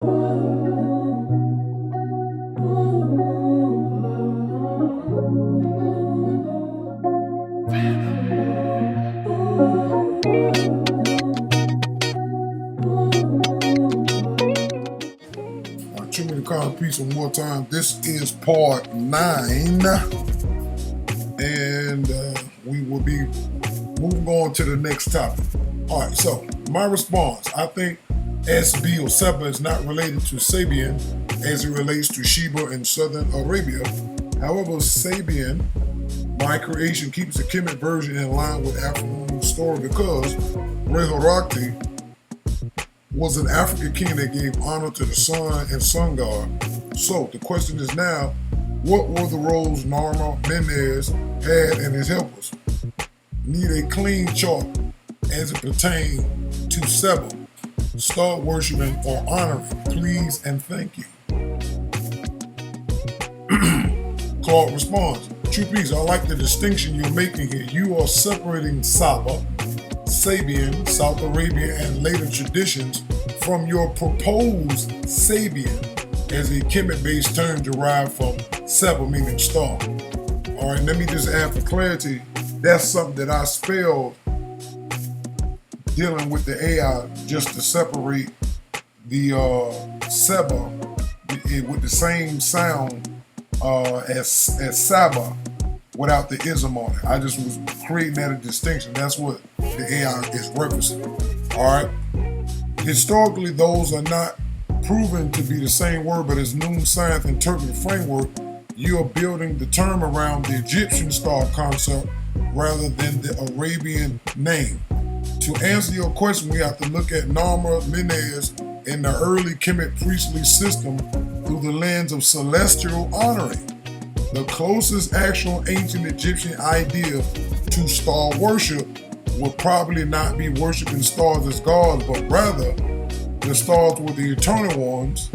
Too many calm peace one more time. This is part 9, and we will be moving on to the next topic. All right, so my response, I think SB or Seba is not related to Sabean as it relates to Sheba in Southern Arabia. However, Sabean, my creation, keeps the Kemet version in line with African story because Rehorakti was an African king that gave honor to the sun and sun god. So the question is now, what were the roles Narma, Menez had and his helpers? Need a clean chart as it pertains to Seba. Start worshiping or honoring, please and thank you. Clark responds, true peace, I like the distinction you're making here. You are separating Saba, Sabean, South Arabia, and later traditions from your proposed Sabean as a Kemet-based term derived from Seba, meaning star. All right, let me just add for clarity, that's something that I spelled dealing with the AI just to separate the Seba with the same sound as Saba without the ism on it. I just was creating that a distinction. That's what the AI is referencing. All right. Historically, those are not proven to be the same word, but as Noon Science interpretive framework, you are building the term around the Egyptian star concept rather than the Arabian name. To answer your question, we have to look at Narma, Menez, and the early Kemet priestly system through the lens of celestial honoring. The closest actual ancient Egyptian idea to star worship would probably not be worshiping stars as gods, but rather the stars were the eternal ones,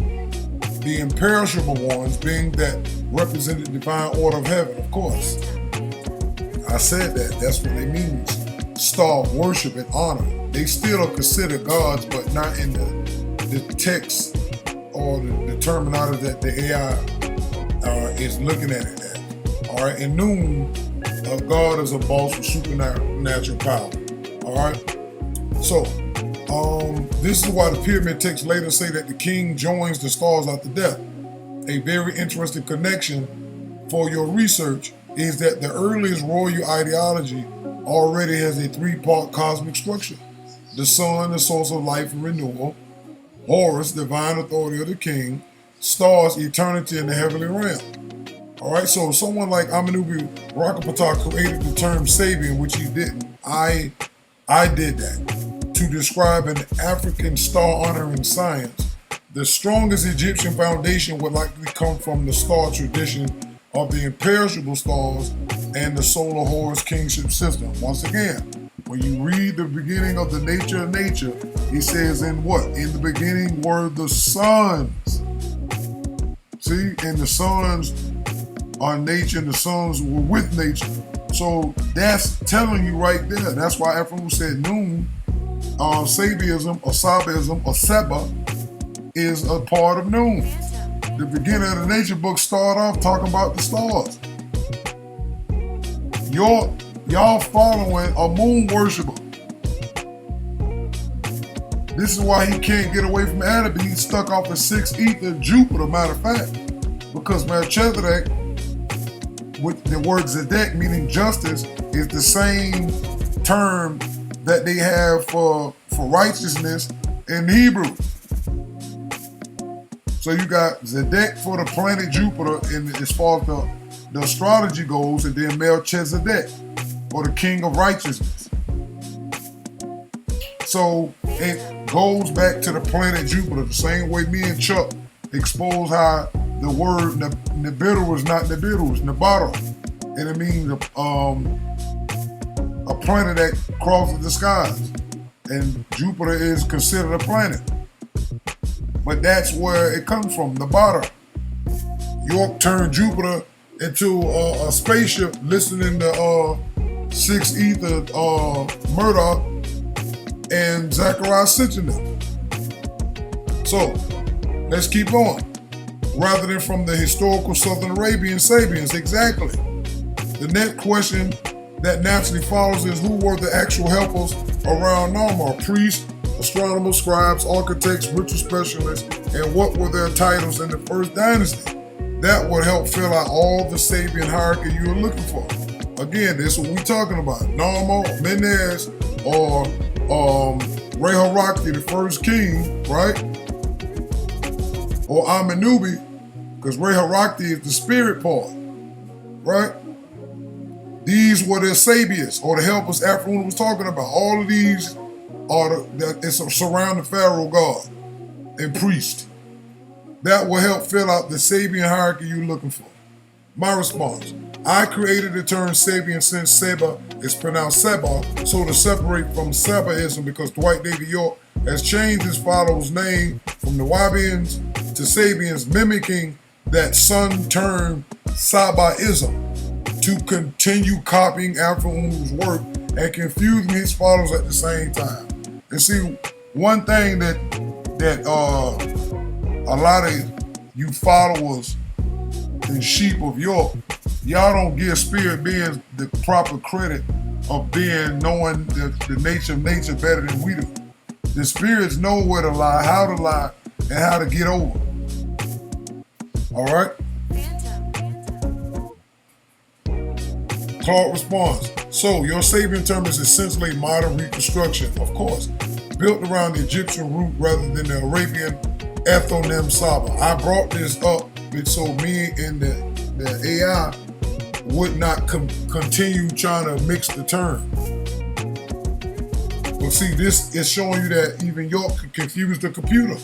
the imperishable ones, being that represented divine order of heaven, of course. I said that, that's what it means. Star worship and honor. They still are considered gods, but not in the text or the terminology that the AI is looking at it at. All right, and Noon, God is a boss with supernatural power. All right, so this is why the pyramid texts later say that the king joins the stars after death. A very interesting connection for your research is that the earliest royal ideology already has a 3-part cosmic structure. The sun, the source of life and renewal. Horus, divine authority of the king. Stars, eternity in the heavenly realm. All right, so someone like Amenubi Rakapata created the term Sabian, which he didn't. I did that to describe an African star honoring science. The strongest Egyptian foundation would likely come from the star tradition of the imperishable stars and the solar Horus kingship system. Once again, when you read the beginning of the nature of nature, he says in what? In the beginning were the suns. See, and the suns are nature and the suns were with nature. So that's telling you right there. That's why Ephraim said Noon, Sabiism or Sabism or Seba is a part of Noon. The beginning of the nature book started off talking about the stars. Y'all following a moon worshiper. This is why he can't get away from Adam. He's stuck off the 6th ether Jupiter, matter of fact. Because Melchizedek, with the word Zedek, meaning justice, is the same term that they have for righteousness in Hebrew. So you got Zedek for the planet Jupiter in as far as the astrology goes, and then Melchizedek for the king of righteousness. So it goes back to the planet Jupiter, the same way me and Chuck expose how the word Nibiru is not Nibiru, it's Nibiru. And it means a planet that crosses the skies. And Jupiter is considered a planet. But that's where it comes from, Nibiru. York turned Jupiter into a spaceship listening to 6th ether Murdoch and Zachariah Sitchin. So Let's keep on. Rather than from the historical Southern Arabian Sabeans. Exactly. The next question that naturally follows is, who were the actual helpers around Narmer? Priests, astronomers, scribes, architects, ritual specialists, and what were their titles in the first dynasty? That would help fill out all the Sabian hierarchy you're looking for. Again, this is what we're talking about. Narmer, Menez, or Reharakti, the first king, right? Or Amenubi, because Reharakti is the spirit part, right? These were the Sabians, or the helpers Afro was talking about. All of these are surround the Pharaoh god and priest. That will help fill out the Sabian hierarchy you're looking for. My response: I created the term Sabian since Seba is pronounced Seba, so to separate from Sabaism, because Dwight David York has changed his followers' name from the Wabians to Sabians, mimicking that Sun term Sabaism, to continue copying Afro-Umu's work and confusing his followers at the same time. And see, one thing that a lot of you followers and sheep of York, y'all don't give spirit beings the proper credit of knowing the nature of nature better than we do. The spirits know where to lie, and how to get over. All right? Clark responds, so your Sabian term is essentially modern reconstruction, of course, built around the Egyptian root rather than the Arabian ethnonym Saba. I brought this up so me and the AI would not continue trying to mix the term. But see, this is showing you that even York could confuse the computer.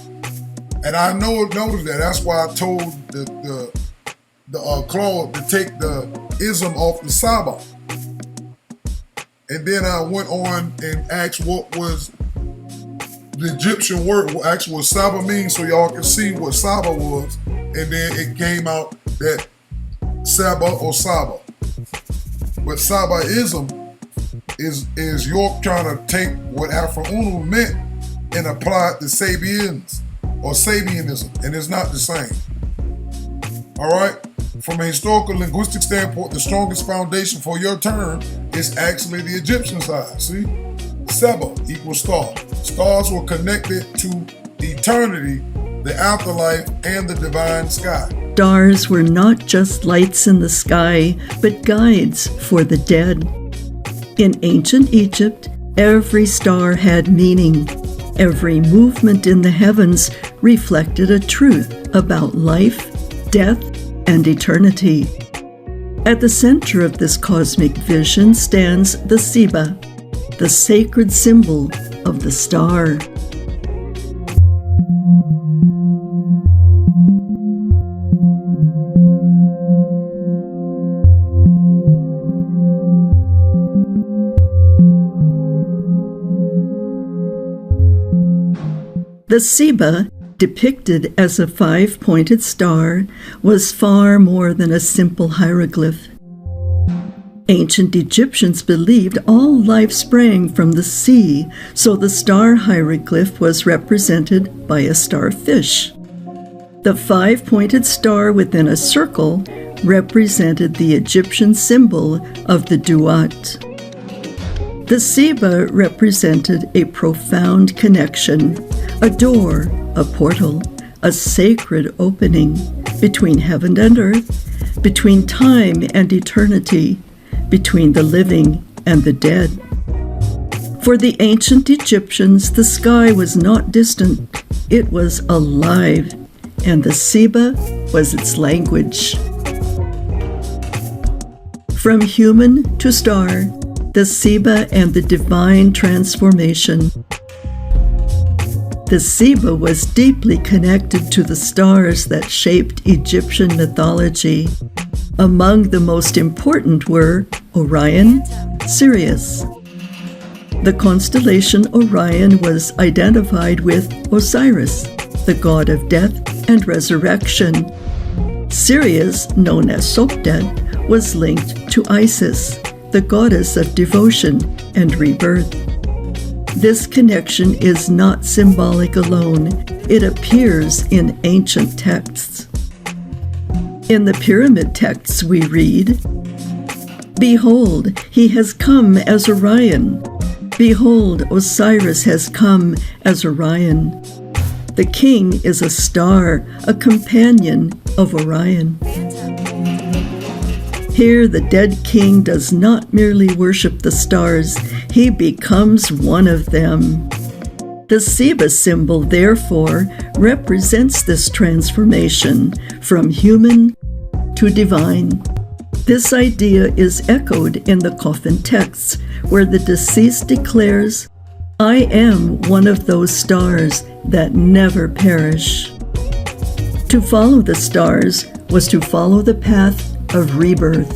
And I noticed that. That's why I told the Claude to take the ism off the Saba. And then I went on and asked what was the Egyptian word, what actual Saba means, so y'all can see what Saba was. And then it came out that Saba or Saba. But Sabaism is York trying to take what Afro-Unu meant and apply it to Sabeans or Sabianism, and it's not the same. All right? From a historical linguistic standpoint, the strongest foundation for your term is actually the Egyptian side. See? Seba equals star. Stars were connected to eternity, the afterlife, and the divine sky. Stars were not just lights in the sky, but guides for the dead. In ancient Egypt, every star had meaning. Every movement in the heavens reflected a truth about life, death, and eternity. At the center of this cosmic vision stands the Seba, the sacred symbol of the star. The Seba, depicted as a 5-pointed star, was far more than a simple hieroglyph. Ancient Egyptians believed all life sprang from the sea, so the star hieroglyph was represented by a starfish. The 5-pointed star within a circle represented the Egyptian symbol of the Duat. The Seba represented a profound connection, a door, a portal, a sacred opening between heaven and earth, between time and eternity, between the living and the dead. For the ancient Egyptians, the sky was not distant, it was alive, and the Seba was its language. From human to star, the Seba and the divine transformation. The Seba was deeply connected to the stars that shaped Egyptian mythology. Among the most important were Orion, Sirius. The constellation Orion was identified with Osiris, the god of death and resurrection. Sirius, known as Sopdet, was linked to Isis, the goddess of devotion and rebirth. This connection is not symbolic alone. It appears in ancient texts. In the pyramid texts we read, "Behold, he has come as Orion. Behold, Osiris has come as Orion." The king is a star, a companion of Orion. Here, the dead king does not merely worship the stars, he becomes one of them. The Seba symbol, therefore, represents this transformation from human to divine. This idea is echoed in the coffin texts, where the deceased declares, "I am one of those stars that never perish." To follow the stars was to follow the path of rebirth.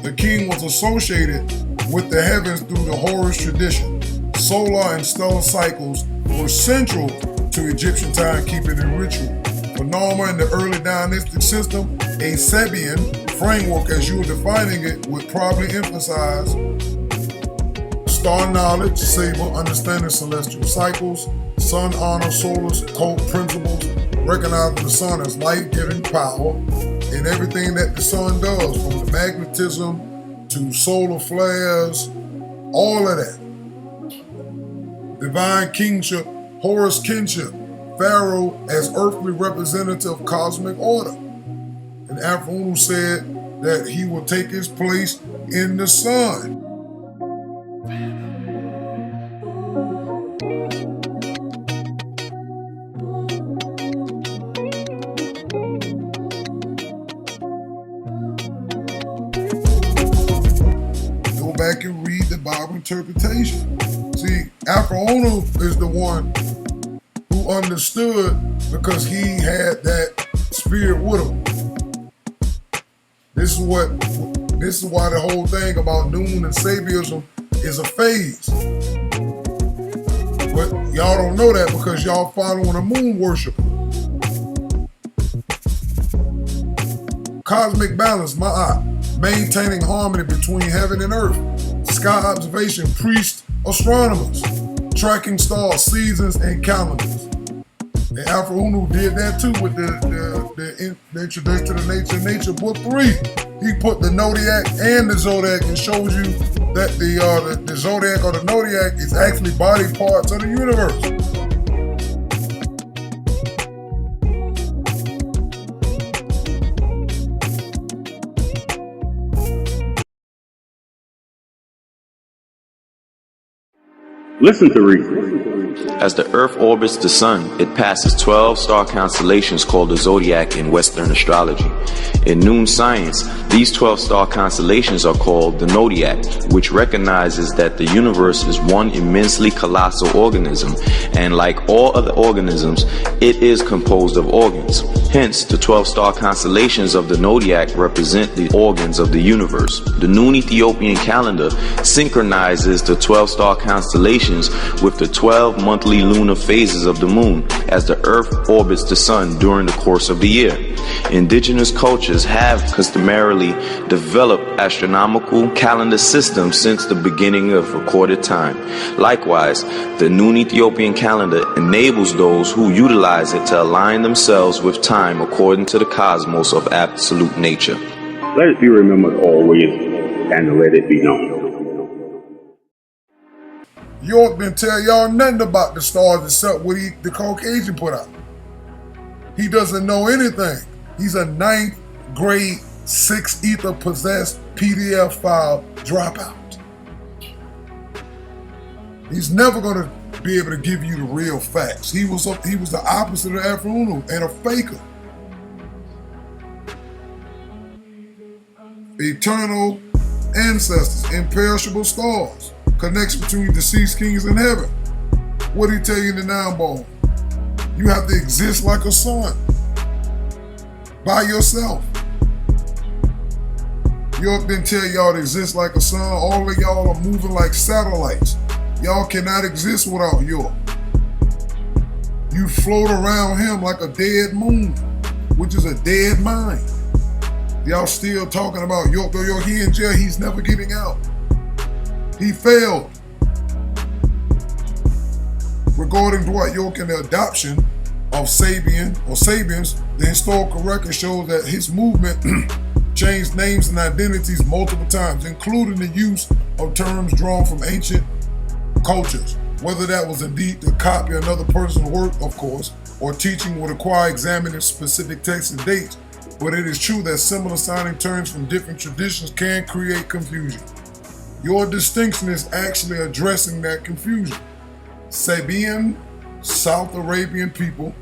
The king was associated with the heavens through the Horus tradition. Solar and stellar cycles were central to Egyptian timekeeping and ritual. For Norma in the early dynastic system, a Sabean framework, as you were defining it, would probably emphasize star knowledge, Seba, understanding celestial cycles, sun honor, solar cult principles, recognizing the sun as life-giving power, and everything that the sun does, from the magnetism to solar flares, all of that. Divine kingship, Horus kinship, Pharaoh as earthly representative of cosmic order. And Afro said that he will take his place in the sun. Go back and read the Bible interpretation. See, Afro is the one who understood because he had that spirit with him. This is why the whole thing about Noon and Sabianism is a phase. But y'all don't know that because y'all following a moon worshiper. Cosmic balance, Ma'at, maintaining harmony between heaven and earth. Sky observation, priests, astronomers, tracking stars, seasons, and calendars. And Alpha Unu did that too with the Introduction to the Nature Book 3. He put the Zodiac and the Zodiac and shows you that the Zodiac or the Zodiac is actually body parts of the universe. Listen to reason. As the Earth orbits the Sun, it passes 12 star constellations called the Zodiac in Western astrology. In Noon science, these 12 star constellations are called the Zodiac, which recognizes that the universe is one immensely colossal organism, and like all other organisms, it is composed of organs. Hence, the 12 star constellations of the Zodiac represent the organs of the universe. The Noon Ethiopian calendar synchronizes the 12 star constellations with the 12 monthly lunar phases of the moon as the Earth orbits the Sun during the course of the year. Indigenous cultures have customarily developed astronomical calendar systems since the beginning of recorded time. Likewise, the Noon Ethiopian calendar enables those who utilize it to align themselves with time according to the cosmos of absolute nature. Let it be remembered always, and let it be known. York didn't tell y'all nothing about the stars except what the Caucasian put out. He doesn't know anything. He's a 9th grade 6 ether possessed PDF file dropout. He's never gonna be able to give you the real facts. He was the opposite of Afro and a faker. Eternal ancestors, imperishable stars. Connection between deceased kings and heaven. What did he tell you in the 9 ball? You have to exist like a sun. By yourself. York didn't tell y'all to exist like a sun. All of y'all are moving like satellites. Y'all cannot exist without York. You float around him like a dead moon, which is a dead mind. Y'all still talking about York, though York, he in jail, he's never getting out. He failed. regarding Dwight York and the adoption of Sabeans, the historical record shows that his movement changed names and identities multiple times, including the use of terms drawn from ancient cultures. Whether that was indeed to copy another person's work, of course, or teaching would require examining specific texts and dates, but it is true that similar sounding terms from different traditions can create confusion. Your distinction is actually addressing that confusion. Sabean, South Arabian people;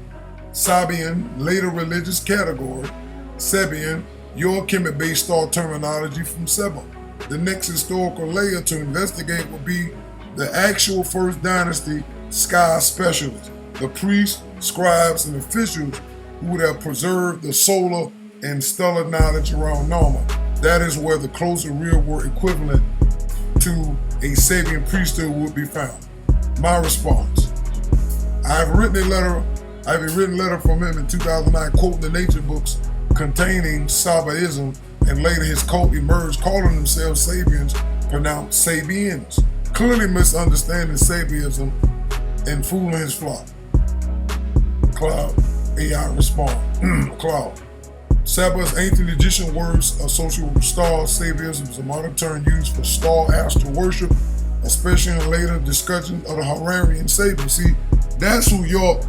Sabean, later religious category; Sabean, your Kemet-based star terminology from Seba. The next historical layer to investigate will be the actual first dynasty sky specialists, the priests, scribes, and officials who would have preserved the solar and stellar knowledge around Norma. That is where the closer real-world equivalent to a Sabian priesthood would be found. My response: I have a written letter from him in 2009 quoting the nature books containing Sabaism, and later his cult emerged calling themselves Sabians, pronounced Sabeans, clearly misunderstanding Sabianism and fooling his flock. Cloud, AI respond. Cloud. Saba's ancient Egyptian words associated with stars. Sabianism is a modern term used for star astral worship, especially in later discussions of the Hararian Sabians. See, that's who York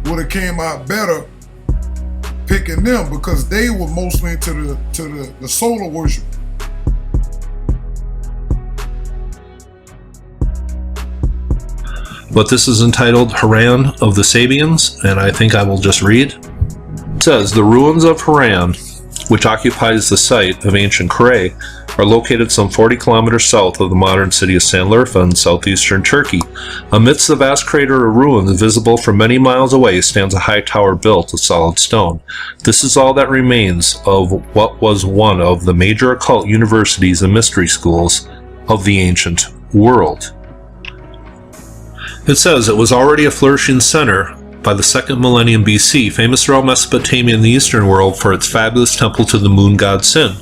would have came out better picking them, because they were mostly into the solar worship. But this is entitled Haran of the Sabeans, and I think I will just read. It says, the ruins of Haran, which occupies the site of ancient Kure, are located some 40 kilometers south of the modern city of Sanliurfa in southeastern Turkey. Amidst the vast crater of ruins visible from many miles away stands a high tower built of solid stone. This is all that remains of what was one of the major occult universities and mystery schools of the ancient world. It says it was already a flourishing center by the 2nd millennium BC, famous throughout Mesopotamia and the Eastern world for its fabulous temple to the moon god Sin.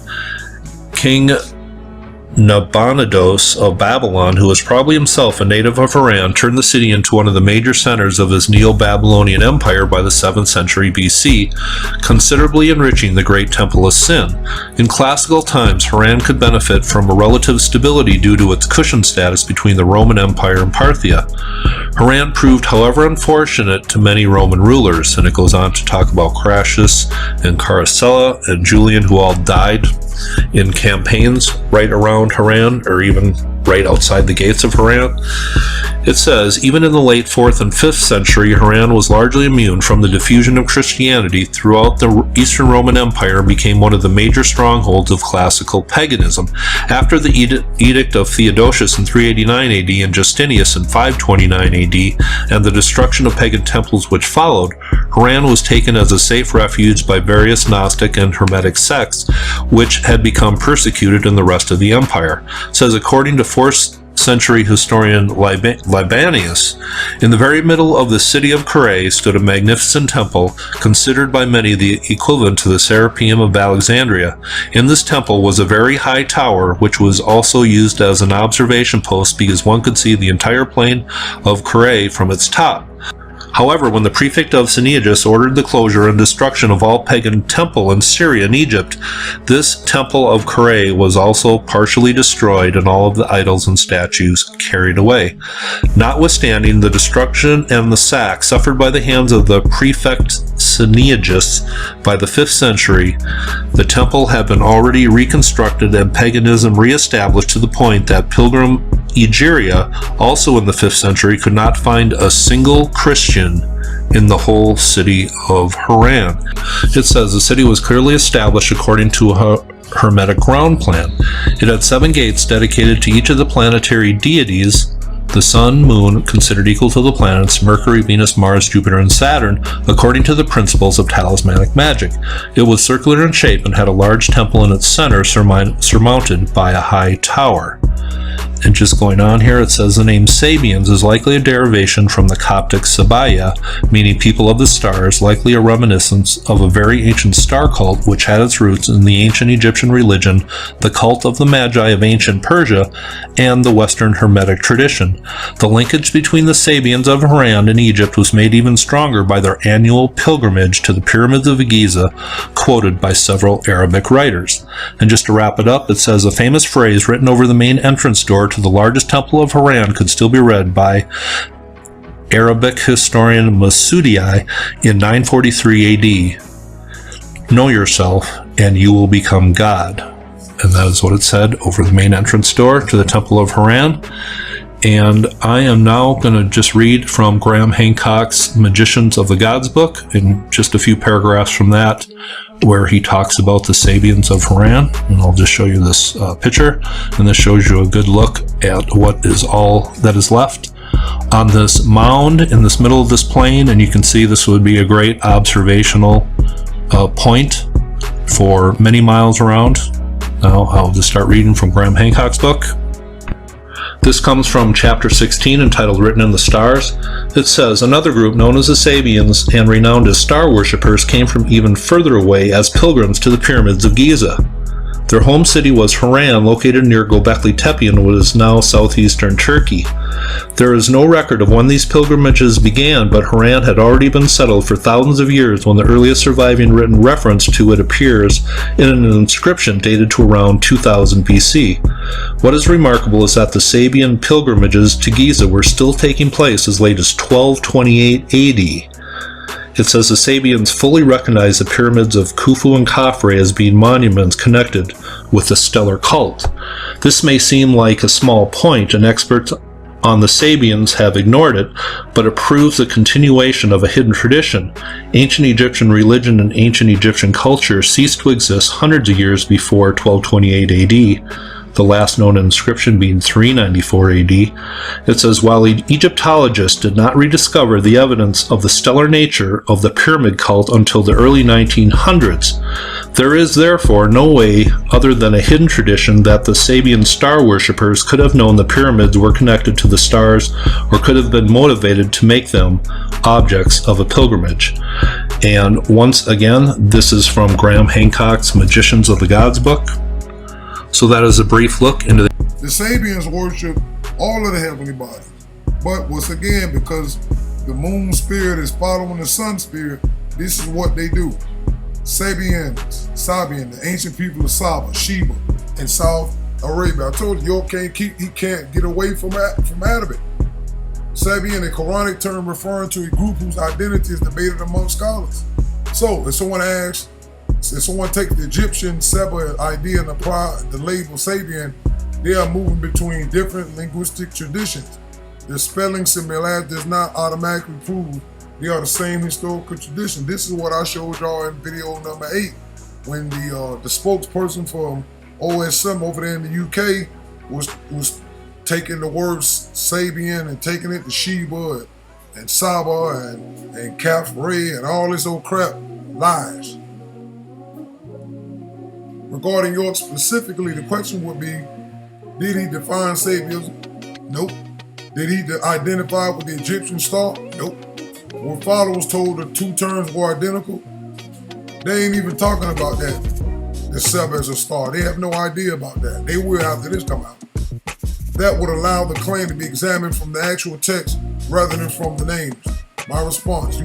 King Nabonidus of Babylon, who was probably himself a native of Haran, turned the city into one of the major centers of his Neo-Babylonian Empire by the 7th century BC, considerably enriching the great temple of Sin. In classical times, Haran could benefit from a relative stability due to its cushion status between the Roman Empire and Parthia. Haran proved, however, unfortunate to many Roman rulers, and it goes on to talk about Crassus and Caracalla and Julian, who all died in campaigns right around Haran, or even right outside the gates of Haran. It says, even in the late 4th and 5th century, Haran was largely immune from the diffusion of Christianity throughout the Eastern Roman Empire and became one of the major strongholds of classical paganism. After the Edict of Theodosius in 389 AD and Justinius in 529 AD, and the destruction of pagan temples which followed, Haran was taken as a safe refuge by various Gnostic and Hermetic sects, which had become persecuted in the rest of the empire. It says, according to 4th century historian Libanius, in the very middle of the city of Kure stood a magnificent temple, considered by many the equivalent to the Serapeum of Alexandria. In this temple was a very high tower, which was also used as an observation post because one could see the entire plain of Kure from its top. However, when the prefect of Sinaiticus ordered the closure and destruction of all pagan temple in Syria and Egypt, this temple of Kure was also partially destroyed and all of the idols and statues carried away. Notwithstanding the destruction and the sack suffered by the hands of the prefect Sinaiticus by the 5th century, the temple had been already reconstructed and paganism reestablished to the point that pilgrim Egeria, also in the 5th century, could not find a single Christian in the whole city of Haran. It says the city was clearly established according to a Hermetic ground plan. It had 7 gates dedicated to each of the planetary deities, the Sun, Moon, considered equal to the planets, Mercury, Venus, Mars, Jupiter, and Saturn, according to the principles of talismanic magic. It was circular in shape and had a large temple in its center surmounted by a high tower. And just going on here, it says the name Sabeans is likely a derivation from the Coptic Sabaya, meaning people of the stars, likely a reminiscence of a very ancient star cult which had its roots in the ancient Egyptian religion, the cult of the Magi of ancient Persia, and the Western Hermetic tradition. The linkage between the Sabeans of Haran and Egypt was made even stronger by their annual pilgrimage to the pyramids of Giza, quoted by several Arabic writers. And just to wrap it up, it says a famous phrase written over the main entrance door to the largest temple of Haran could still be read by Arabic historian Masudi in 943 AD. Know yourself and you will become God. And that is what it said over the main entrance door to the Temple of Haran. And I am now going to just read from Graham Hancock's Magicians of the Gods book, in just a few paragraphs from that, where he talks about the Sabeans of Haran. And I'll just show you this picture, and this shows you a good look at what is all that is left on this mound in this middle of this plain. And you can see this would be a great observational point for many miles around. Now I'll just start reading from Graham Hancock's book. This comes from chapter 16, entitled Written in the Stars. It says, another group known as the Sabeans and renowned as star worshippers came from even further away as pilgrims to the pyramids of Giza. Their home city was Haran, located near Göbekli Tepe in what is now southeastern Turkey. There is no record of when these pilgrimages began, but Haran had already been settled for thousands of years when the earliest surviving written reference to it appears in an inscription dated to around 2000 BC. What is remarkable is that the Sabean pilgrimages to Giza were still taking place as late as 1228 AD. It says the Sabeans fully recognized the pyramids of Khufu and Khafre as being monuments connected with the stellar cult. This may seem like a small point, and experts on the Sabeans have ignored it, but it proves the continuation of a hidden tradition. Ancient Egyptian religion and ancient Egyptian culture ceased to exist hundreds of years before 1228 AD. The last known inscription being 394 AD. It says, while Egyptologists did not rediscover the evidence of the stellar nature of the pyramid cult until the early 1900s, there is therefore no way other than a hidden tradition that the Sabean star worshippers could have known the pyramids were connected to the stars or could have been motivated to make them objects of a pilgrimage. And once again, this is from Graham Hancock's Magicians of the Gods book. So that is a brief look into The Sabeans worship all of the heavenly bodies. But once again, because the moon spirit is following the sun spirit, this is what they do. Sabean, the ancient people of Saba, Sheba, in South Arabia. I told you, he can't get away from Arabic. Sabean, a Quranic term referring to a group whose identity is debated among scholars. So, if someone takes the Egyptian Seba idea and apply the label Sabean, they are moving between different linguistic traditions. The spelling similarity does not automatically prove they are the same historical tradition. This is what I showed y'all in video number 8, when the spokesperson from OSM over there in the UK was taking the words Sabean and taking it to Sheba and Saba and Khafre and all this old crap lies. Regarding York specifically, the question would be, did he define Sabianism? Nope. Did he identify with the Egyptian star? Nope. Were followers told the two terms were identical? They ain't even talking about that. The Seba as a star. They have no idea about that. They will after this come out. That would allow the claim to be examined from the actual text rather than from the names. My response,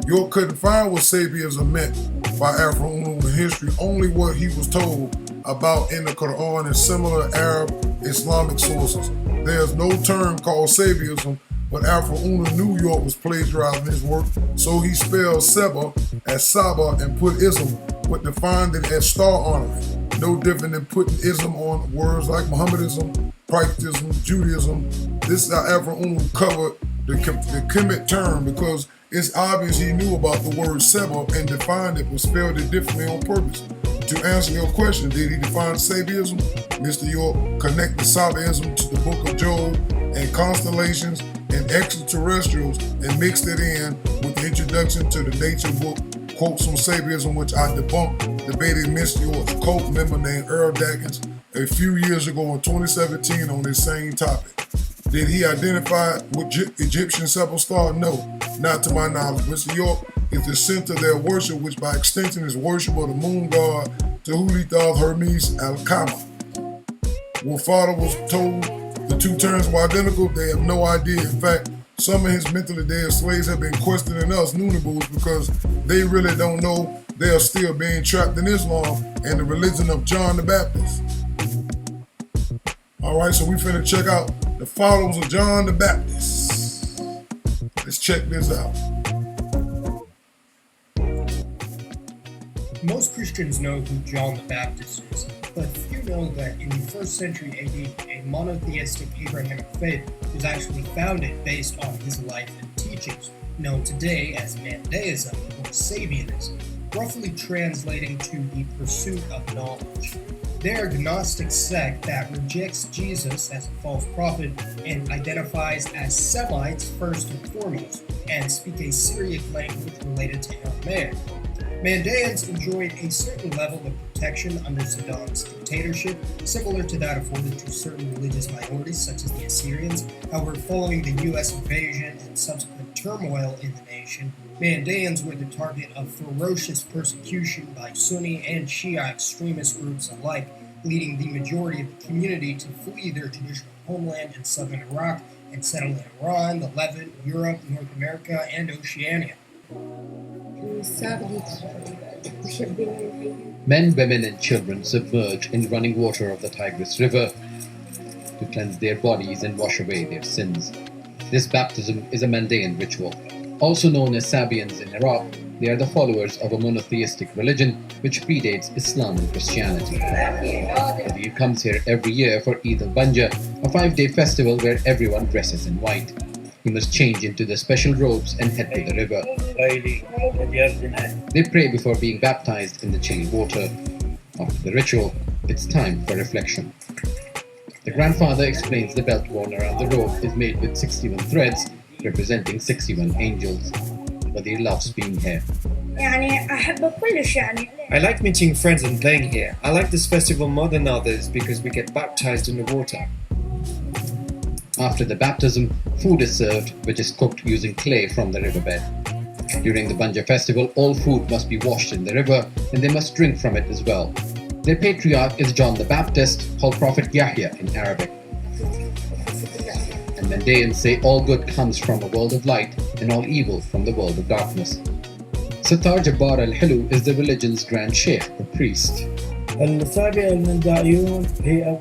York couldn't find what Sabianism meant by Afro-Unu in history, only what he was told about in the Quran and similar Arab Islamic sources. There's no term called Sabianism, but Afro-Unu knew York was plagiarizing his work, so he spelled Seba as Saba and put ism, but defined it as star honoring. No different than putting ism on words like Mohammedanism, Praktism, Judaism. This is how Afro-Unu covered the Kemet term, because it's obvious he knew about the word Seba and defined it, but spelled it differently on purpose. To answer your question, did he define Sabianism? Mr. York connected Sabeanism to the book of Job and constellations and extraterrestrials and mixed it in with the introduction to the nature book, quotes from Sabianism, which I debunked, debated Mr. York's cult member named Earl Daggins a few years ago in 2017 on this same topic. Did he identify with Egyptian sepal star? No, not to my knowledge. Mr. York is the center of their worship, which by extension is worship of the moon god Tehulithal Hermes Al-Kama. When Father was told the two terms were identical, they have no idea. In fact, some of his mentally dead slaves have been questioning us NoopooH because they really don't know they are still being trapped in Islam and the religion of John the Baptist. All right, so we finna check out the followers of John the Baptist. Let's check this out. Most Christians know who John the Baptist is, but few know that in the 1st century AD, a monotheistic Abrahamic faith was actually founded based on his life and teachings, known today as Mandaeism or Sabeanism, roughly translating to the pursuit of knowledge. They're a Gnostic sect that rejects Jesus as a false prophet and identifies as Semites first and foremost, and speak a Syriac language related to Aramaic. Mandaeans enjoyed a certain level of protection under Saddam's dictatorship, similar to that afforded to certain religious minorities such as the Assyrians. However, following the U.S. invasion and subsequent turmoil in the nation, Mandaeans were the target of ferocious persecution by Sunni and Shia extremist groups alike, leading the majority of the community to flee their traditional homeland in southern Iraq and settle in Iran, the Levant, Europe, North America, and Oceania. Men, women, and children submerge in running water of the Tigris River to cleanse their bodies and wash away their sins. This baptism is a Mandaean ritual. Also known as Sabeans in Iraq, they are the followers of a monotheistic religion which predates Islam and Christianity. The view comes here every year for Eid al-Banja, a 5-day festival where everyone dresses in white. You must change into the special robes and head to the river. They pray before being baptized in the chilly water. After the ritual, it's time for reflection. The grandfather explains the belt worn around the robe is made with 61 threads, representing 61 angels. But he loves being here. I like meeting friends and playing here. I like this festival more than others because we get baptized in the water. After the baptism, food is served, which is cooked using clay from the riverbed. During the Banja festival, all food must be washed in the river, and they must drink from it as well. Their patriarch is John the Baptist, called Prophet Yahya in Arabic. And Mandaeans say all good comes from a world of light, and all evil from the world of darkness. Sattar Jabbar al-Hilu is the religion's grand sheikh, or priest.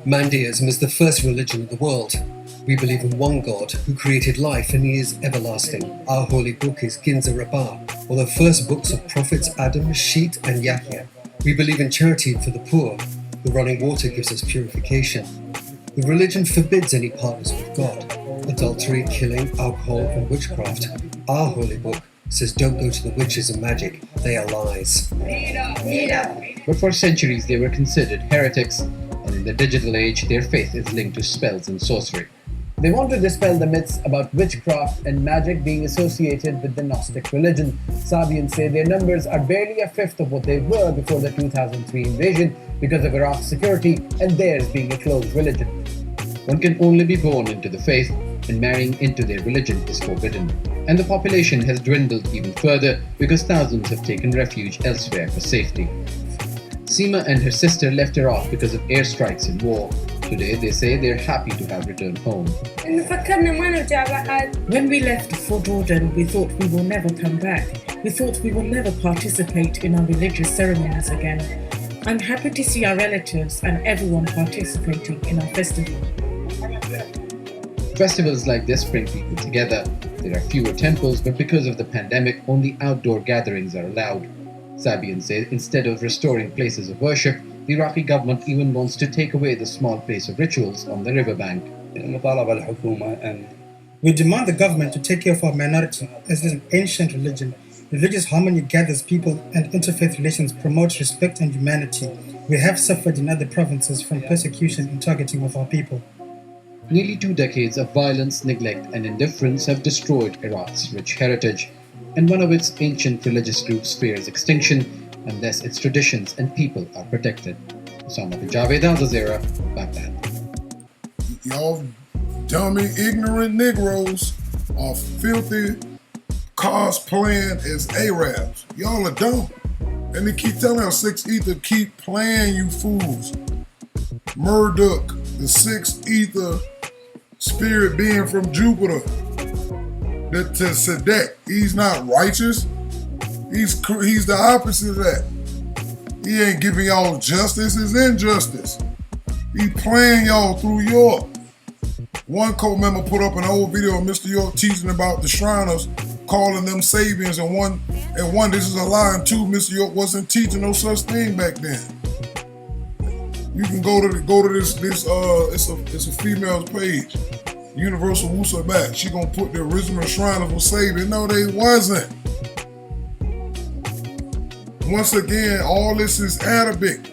Mandaeism is the first religion of the world. We believe in one God who created life and He is everlasting. Our holy book is Ginza Rabbah, or the first books of prophets Adam, Sheet, and Yahya. We believe in charity for the poor. The running water gives us purification. The religion forbids any partners with God, adultery, killing, alcohol, and witchcraft. Our holy book says don't go to the witches and magic, they are lies. But for centuries they were considered heretics, and in the digital age their faith is linked to spells and sorcery. They want to dispel the myths about witchcraft and magic being associated with the Gnostic religion. Sabeans say their numbers are barely a fifth of what they were before the 2003 invasion because of Iraq's security and theirs being a closed religion. One can only be born into the faith, and marrying into their religion is forbidden. And the population has dwindled even further because thousands have taken refuge elsewhere for safety. Seema and her sister left Iraq because of airstrikes and war. Today they say they're happy to have returned home. When we left Fort Orden, we thought we will never come back. We thought we will never participate in our religious ceremonies again. I'm happy to see our relatives and everyone participating in our festival. Festivals like this bring people together. There are fewer temples, but because of the pandemic, only outdoor gatherings are allowed. Sabeans say instead of restoring places of worship, the Iraqi government even wants to take away the small place of rituals on the riverbank. We demand the government to take care of our minority, as it is an ancient religion. Religious harmony gathers people, and interfaith relations promotes respect and humanity. We have suffered in other provinces from persecution and targeting of our people. Nearly 2 decades of violence, neglect, and indifference have destroyed Iraq's rich heritage, and one of its ancient religious groups fears extinction unless its traditions and people are protected. Some of the Javed Elders era, back then. Y'all dummy, ignorant Negroes are filthy cosplaying as Arabs. Y'all are dumb. And they keep telling us 6 Ether, keep playing, you fools. Marduk, the 6 Ether spirit being from Jupiter. The Tzedek, he's not righteous. He's the opposite of that. He ain't giving y'all justice, it's injustice. He playing y'all through York. One co-member put up an old video of Mr. York teaching about the Shriners, calling them Sabeans, and one, this is a lie, and 2, Mr. York wasn't teaching no such thing back then. You can go to this it's a female's page, Universal Wusabat. She gonna put the original Shriners were Sabian. No, they wasn't. Once again, all this is Arabic.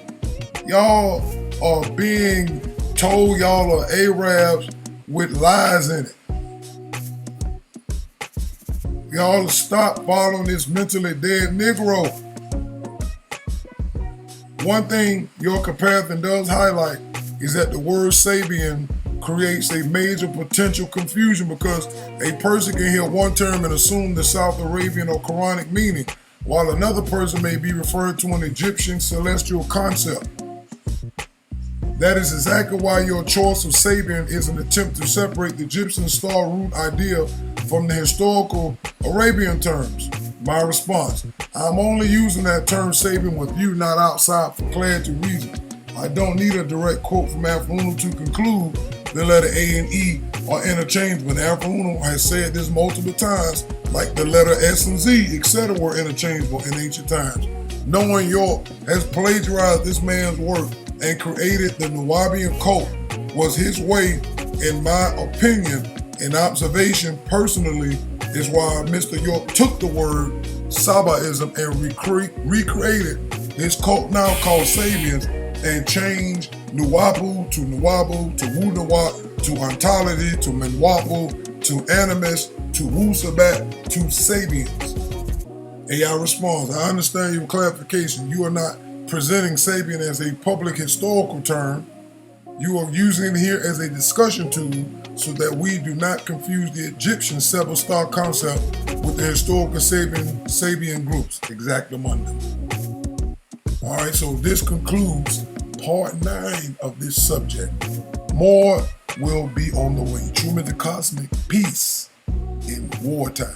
Y'all are being told y'all are Arabs with lies in it. Y'all stop following this mentally dead Negro. One thing your comparison does highlight is that the word Sabian creates a major potential confusion because a person can hear one term and assume the South Arabian or Quranic meaning, while another person may be referred to an Egyptian celestial concept. That is exactly why your choice of Sabian is an attempt to separate the Egyptian star root idea from the historical Arabian terms. My response: I'm only using that term Sabian with you, not outside, for clarity reasons. I don't need a direct quote from Afro-Uno to conclude the letter A and E are interchangeable. Afro-Uno has said this multiple times, like the letter S and Z, etc. were interchangeable in ancient times. Knowing York has plagiarized this man's work and created the Nubian cult was his way, in my opinion and observation personally, is why Mr. York took the word Sabaism and recreated his cult now called Sabians and changed Nuwapu to Wunawap to Ontology to Menwapu to Animus to Wusabat to Sabians. AI responds: I understand your clarification. You are not presenting Sabian as a public historical term. You are using it here as a discussion tool so that we do not confuse the Egyptian Seba star concept with the historical Sabian groups. Exactamundo. All right, so this concludes part 9 of this subject. More will be on the way. Truman the Cosmic, peace in wartime.